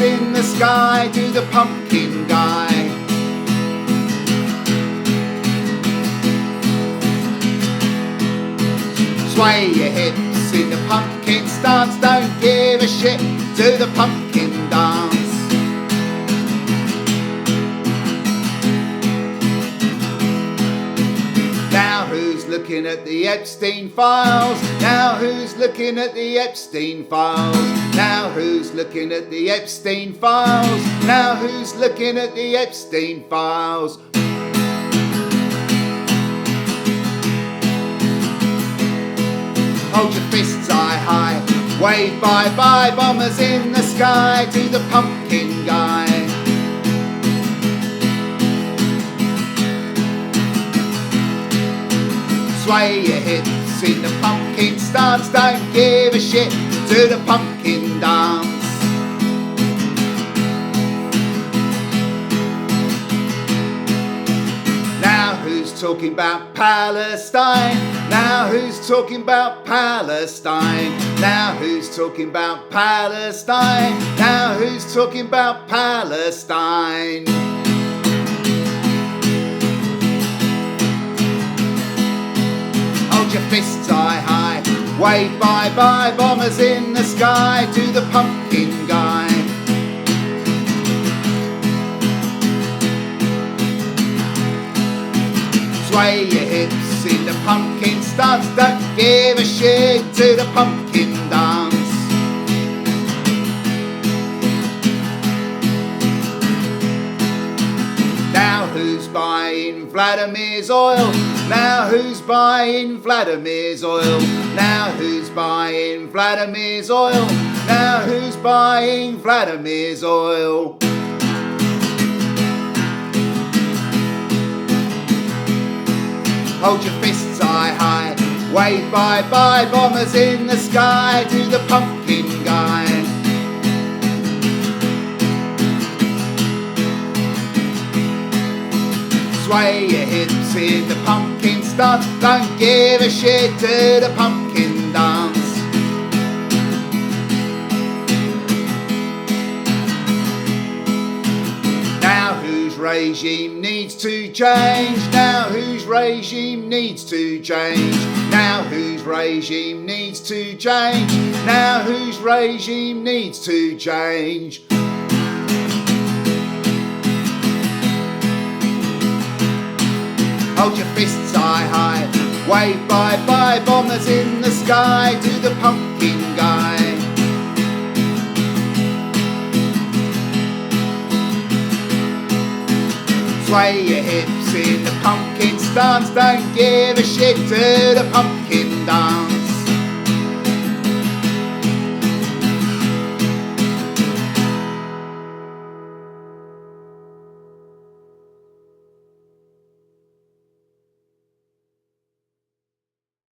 in the sky to the pumpkin guy. Sway your hips in the pumpkin stance, don't give a shit to the pumpkin dance. Now who's looking at the Epstein files? Now who's looking at the Epstein files? Now who's looking at the Epstein files? Now who's looking at the Epstein files? Hold your fists high, wave bye-bye bombers in the sky to the pumpkin guy. Sway your hips in the pumpkin stance, don't give a shit to the pumpkin dance. Now who's talking about Palestine? Now who's talking about Palestine? Now who's talking about Palestine? Now who's talking about Palestine? Hold your fists high, wave bye-bye bombers in the sky to the pumpkin guy. Sway your hips in the pumpkin stance, don't give a shit to the pumpkin dance. Now who's buying Vladimir's oil? Now who's buying Vladimir's oil? Now who's buying Vladimir's oil? Now who's buying Vladimir's oil? Hold your fists high, wave bye-bye bombers in the sky to the pumpkin guy. Sway your hips in the pumpkin stance, don't give a shit to the pumpkin dance. Now whose regime needs to change? Now whose regime needs to change? Now whose regime needs to change? Now whose regime needs to change? Hold your fists high, wave bye-bye bombers in the sky to the pumpkin guy. Sway your hips in the pumpkin stance, don't give a shit to the pumpkin dance.